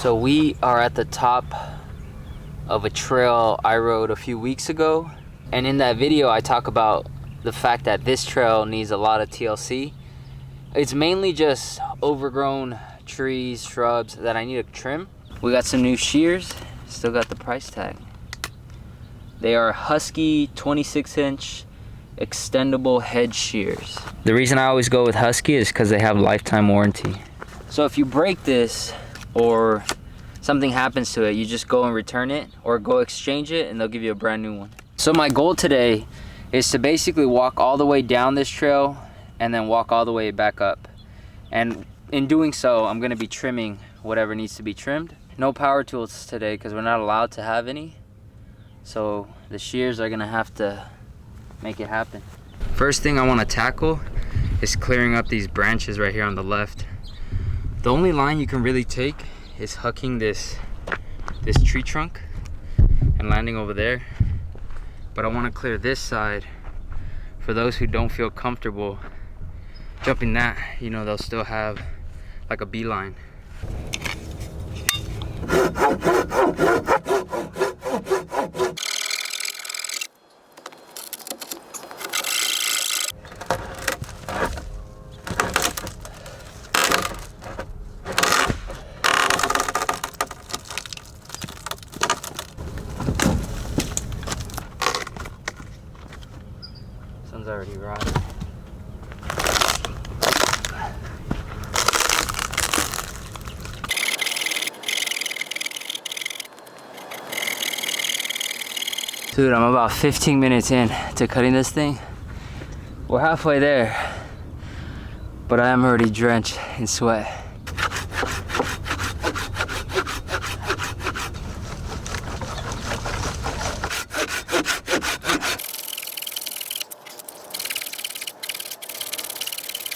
So we are at the top of a trail I rode a few weeks ago, and in that video I talk about the fact that this trail needs a lot of TLC. It's mainly just overgrown trees, shrubs that I need to trim. We got some new shears, still got the price tag. They are Husky 26-inch extendable head shears. The reason I always go with Husky is because they have lifetime warranty. So if you break this or something happens to it, you just go and return it or go exchange it and they'll give you a brand new one. So my goal today is to basically walk all the way down this trail and then walk all the way back up. And in doing so, I'm gonna be trimming whatever needs to be trimmed. No power tools today because we're not allowed to have any. So the shears are gonna have to make it happen. First thing I wanna tackle is clearing up these branches right here on the left. The only line you can really take is hucking this tree trunk and landing over there. But I wanna clear this side for those who don't feel comfortable jumping that, you know, they'll still have like a beeline. Sun's already rotted. Dude, I'm about 15 minutes in to cutting this thing. We're halfway there, but I am already drenched in sweat.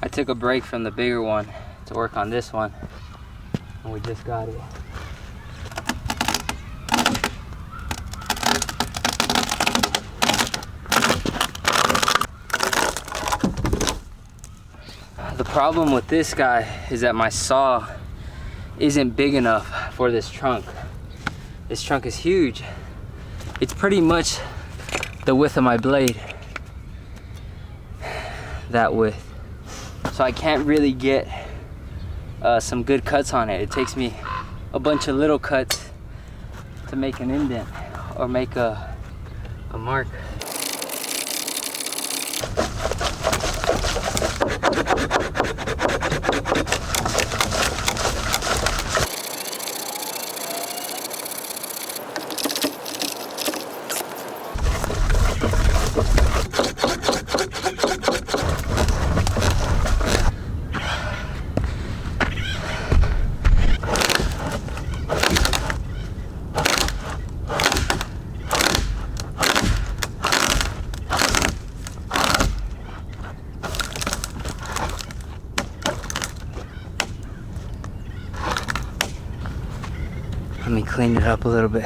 I took a break from the bigger one to work on this one, and we just got it. The problem with this guy is that my saw isn't big enough for this trunk. This trunk is huge. It's pretty much the width of my blade. That width. So I can't really get some good cuts on it. It takes me a bunch of little cuts to make an indent or make a mark. Let me clean it up a little bit.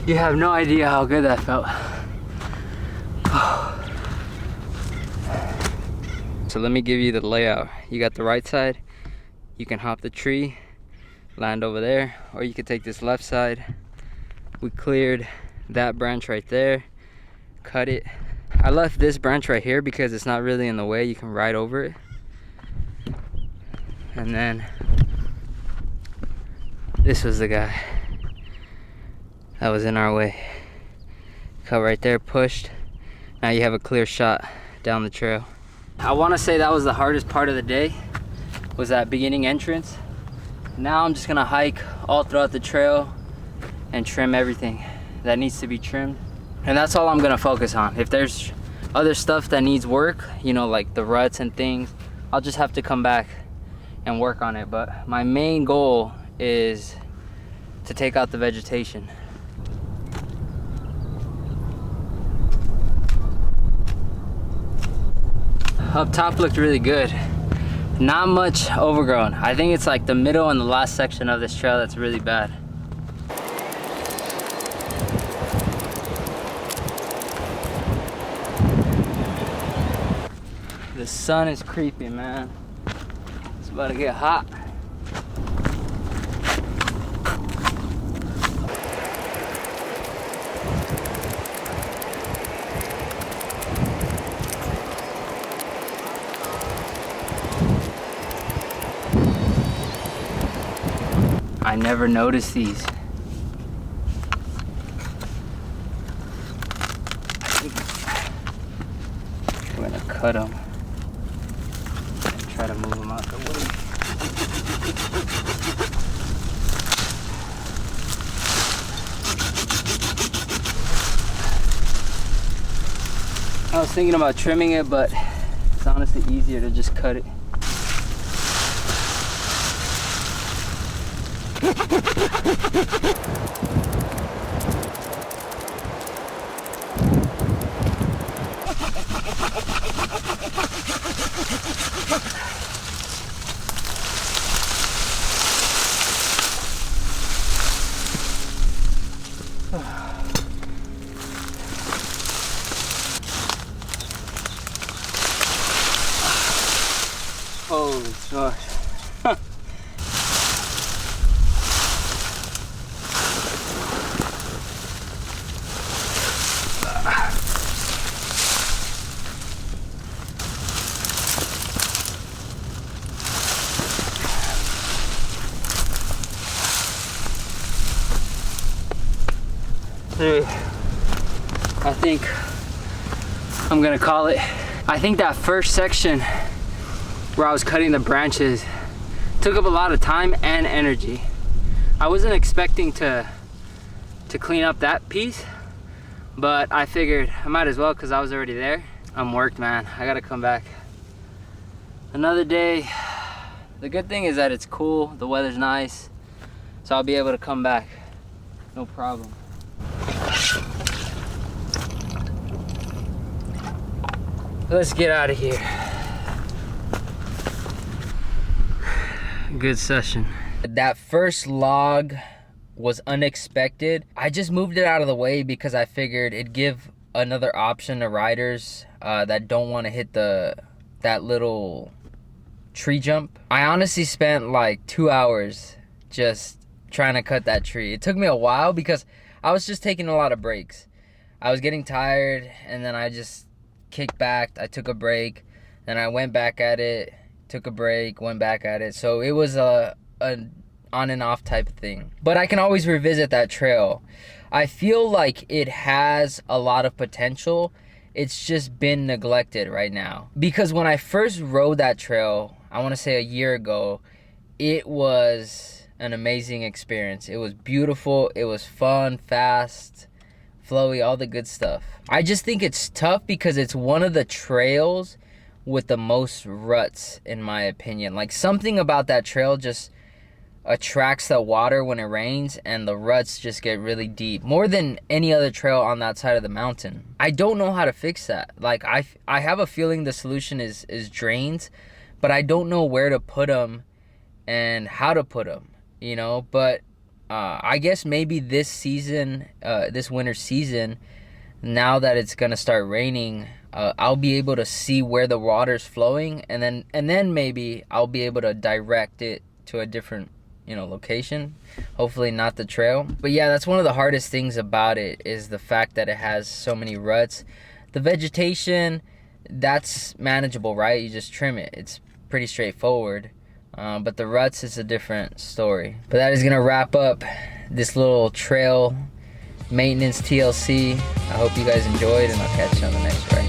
You have no idea how good that felt. So let me give you the layout. You got the right side, you can hop the tree, land over there, or you could take this left side. We cleared that branch right there, cut it. I left this branch right here because it's not really in the way, you can ride over it. And then this was the guy that was in our way. Cut right there, pushed. Now you have a clear shot down the trail. I want to say that was the hardest part of the day, was that beginning entrance. Now I'm just gonna hike all throughout the trail and trim everything that needs to be trimmed. And that's all I'm gonna focus on. If there's other stuff that needs work, you know, like the ruts and things, I'll just have to come back and work on it. But my main goal is to take out the vegetation. up top looked really good. Not much overgrown. I think it's like the middle and the last section of this trail that's really bad. The sun is creeping, man. It's about to get hot. I never noticed these. We're gonna cut them. Try to move them out the way. I was thinking about trimming it, but it's honestly easier to just cut it. Holy gosh. Dude, I think I'm gonna call it. I think that first section where I was cutting the branches took up a lot of time and energy. I wasn't expecting to clean up that piece, but I figured I might as well because I was already there. I'm worked, man. I gotta come back another day. The good thing is that it's cool, the weather's nice, so I'll be able to come back, no problem. Let's get out of here. Good session. That first log was unexpected. I just moved it out of the way because I figured it'd give another option to riders that don't want to hit that little tree jump. I honestly spent like 2 hours just trying to cut that tree. It took me a while because I was just taking a lot of breaks. I was getting tired and then I just kicked back. I took a break, then I went back at it, took a break, went back at it. So it was a on and off type of thing. But I can always revisit that trail. I feel like it has a lot of potential. It's just been neglected right now. Because when I first rode that trail, I want to say a year ago, it was an amazing experience. It was beautiful, it was fun, fast, flowy, all the good stuff. I just think it's tough because it's one of the trails with the most ruts, in my opinion. Like, something about that trail just attracts the water when it rains, and the ruts just get really deep, more than any other trail on that side of the mountain. I don't know how to fix that. Like, I have a feeling the solution is drains, but I don't know where to put them and how to put them, you know. But I guess maybe this season, this winter season, now that it's gonna start raining, I'll be able to see where the water's flowing, and then maybe I'll be able to direct it to a different, you know, location. Hopefully not the trail. But yeah, that's one of the hardest things about it, is the fact that it has so many ruts. The vegetation, that's manageable, right? You just trim it. It's pretty straightforward. But the ruts is a different story. But that is gonna wrap up this little trail maintenance TLC. I hope you guys enjoyed, and I'll catch you on the next ride.